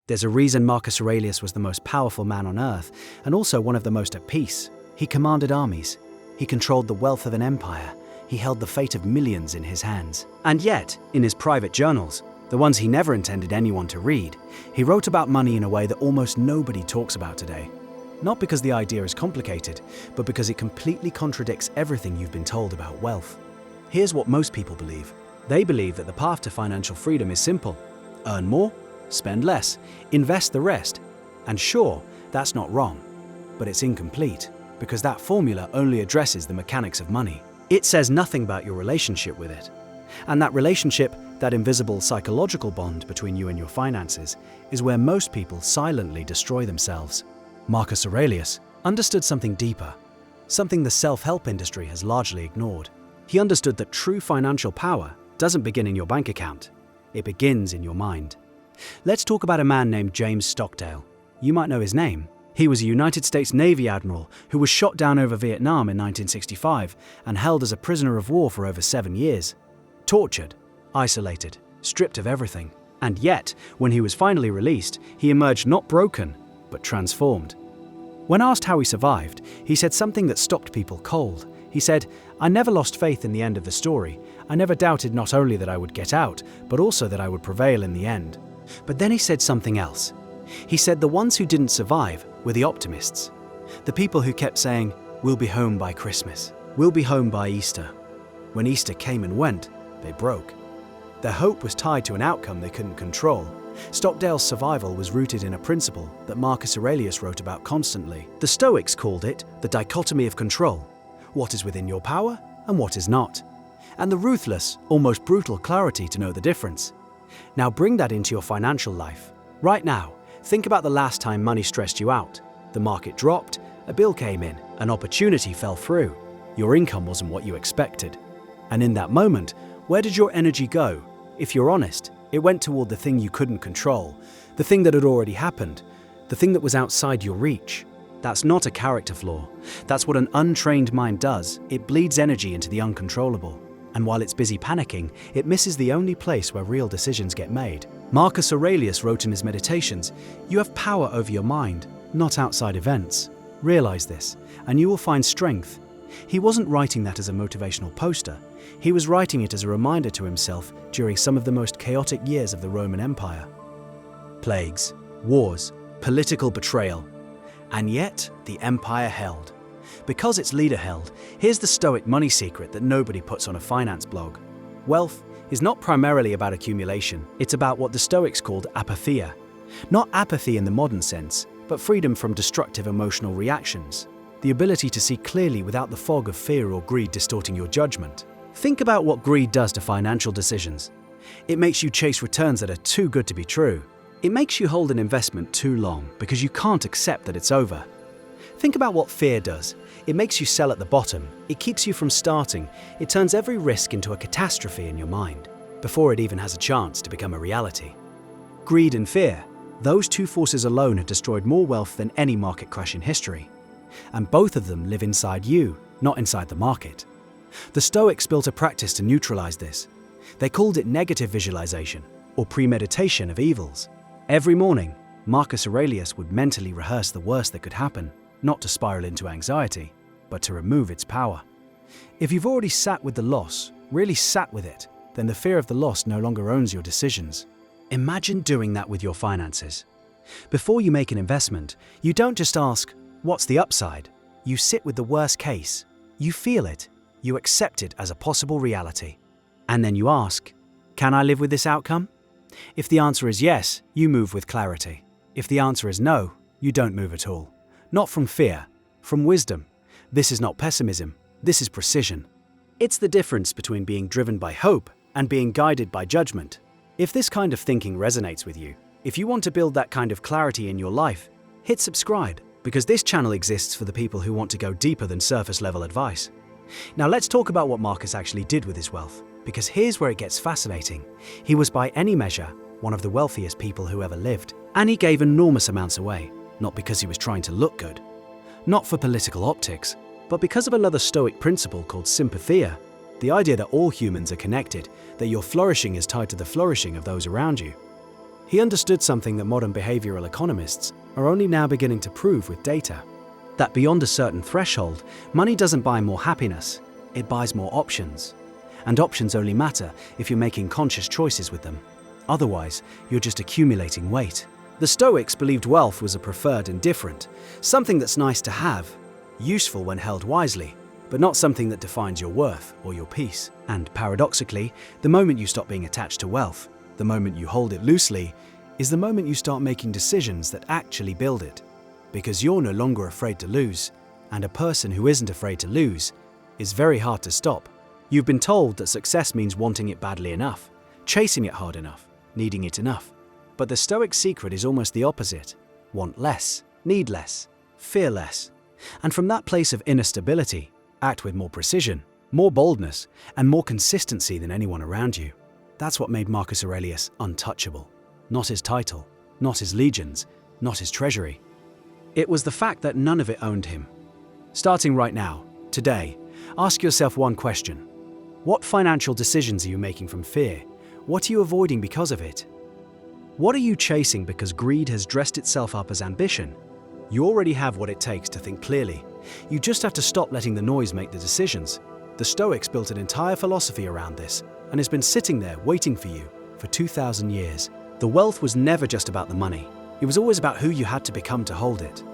There's a reason Marcus Aurelius was the most powerful man on earth, and also one of the most at peace. He commanded armies. He controlled the wealth of an empire. He held the fate of millions in his hands. And yet, in his private journals, the ones he never intended anyone to read, he wrote about money in a way that almost nobody talks about today. Not because the idea is complicated, but because it completely contradicts everything you've been told about wealth. Here's what most people believe. They believe that the path to financial freedom is simple. Earn more, spend less, invest the rest. And sure, that's not wrong. But it's incomplete, because that formula only addresses the mechanics of money. It says nothing about your relationship with it. And that relationship, that invisible psychological bond between you and your finances, is where most people silently destroy themselves. Marcus Aurelius understood something deeper, something the self-help industry has largely ignored. He understood that true financial power doesn't begin in your bank account. It begins in your mind. Let's talk about a man named James Stockdale. You might know his name. He was a United States Navy admiral who was shot down over Vietnam in 1965 and held as a prisoner of war for over 7 years. Tortured, isolated, stripped of everything. And yet, when he was finally released, he emerged not broken, but transformed. When asked how he survived, he said something that stopped people cold. He said, "I never lost faith in the end of the story. I never doubted not only that I would get out, but also that I would prevail in the end." But then he said something else. He said the ones who didn't survive were the optimists. The people who kept saying, "We'll be home by Christmas. We'll be home by Easter." When Easter came and went, they broke. Their hope was tied to an outcome they couldn't control. Stockdale's survival was rooted in a principle that Marcus Aurelius wrote about constantly. The Stoics called it the dichotomy of control. What is within your power and what is not. And the ruthless, almost brutal clarity to know the difference. Now bring that into your financial life. Right now, think about the last time money stressed you out. The market dropped, a bill came in, an opportunity fell through. Your income wasn't what you expected. And in that moment, where did your energy go? If you're honest, it went toward the thing you couldn't control, the thing that had already happened, the thing that was outside your reach. That's not a character flaw. That's what an untrained mind does. It bleeds energy into the uncontrollable. And while it's busy panicking, it misses the only place where real decisions get made. Marcus Aurelius wrote in his Meditations, "You have power over your mind, not outside events. Realize this, and you will find strength." He wasn't writing that as a motivational poster. He was writing it as a reminder to himself during some of the most chaotic years of the Roman Empire. Plagues, wars, political betrayal. And yet, the empire held. Because its leader held, here's the Stoic money secret that nobody puts on a finance blog. Wealth is not primarily about accumulation. It's about what the Stoics called apatheia. Not apathy in the modern sense, but freedom from destructive emotional reactions. The ability to see clearly without the fog of fear or greed distorting your judgment. Think about what greed does to financial decisions. It makes you chase returns that are too good to be true. It makes you hold an investment too long because you can't accept that it's over. Think about what fear does. It makes you sell at the bottom. It keeps you from starting. It turns every risk into a catastrophe in your mind before it even has a chance to become a reality. Greed and fear, those two forces alone have destroyed more wealth than any market crash in history. And both of them live inside you, not inside the market. The Stoics built a practice to neutralize this. They called it negative visualization, or premeditation of evils. Every morning, Marcus Aurelius would mentally rehearse the worst that could happen, not to spiral into anxiety, but to remove its power. If you've already sat with the loss, really sat with it, then the fear of the loss no longer owns your decisions. Imagine doing that with your finances. Before you make an investment, you don't just ask, "What's the upside?" You sit with the worst case. You feel it. You accept it as a possible reality. And then you ask, "Can I live with this outcome?" If the answer is yes, you move with clarity. If the answer is no, you don't move at all. Not from fear, from wisdom. This is not pessimism, this is precision. It's the difference between being driven by hope and being guided by judgment. If this kind of thinking resonates with you, if you want to build that kind of clarity in your life, hit subscribe, because this channel exists for the people who want to go deeper than surface level advice. Now let's talk about what Marcus actually did with his wealth, because here's where it gets fascinating. He was by any measure one of the wealthiest people who ever lived, and he gave enormous amounts away, not because he was trying to look good, not for political optics, but because of another Stoic principle called sympatheia, the idea that all humans are connected, that your flourishing is tied to the flourishing of those around you. He understood something that modern behavioral economists are only now beginning to prove with data. That beyond a certain threshold, money doesn't buy more happiness, it buys more options. And options only matter if you're making conscious choices with them. Otherwise, you're just accumulating weight. The Stoics believed wealth was a preferred indifferent, something that's nice to have, useful when held wisely, but not something that defines your worth or your peace. And paradoxically, the moment you stop being attached to wealth, the moment you hold it loosely, is the moment you start making decisions that actually build it. Because you're no longer afraid to lose, and a person who isn't afraid to lose is very hard to stop. You've been told that success means wanting it badly enough, chasing it hard enough, needing it enough. But the Stoic secret is almost the opposite. Want less, need less, fear less. And from that place of inner stability, act with more precision, more boldness, and more consistency than anyone around you. That's what made Marcus Aurelius untouchable. Not his title, not his legions, not his treasury. It was the fact that none of it owned him. Starting right now, today, ask yourself one question. What financial decisions are you making from fear? What are you avoiding because of it? What are you chasing because greed has dressed itself up as ambition? You already have what it takes to think clearly. You just have to stop letting the noise make the decisions. The Stoics built an entire philosophy around this, and it's been sitting there waiting for you for 2,000 years. The wealth was never just about the money. It was always about who you had to become to hold it.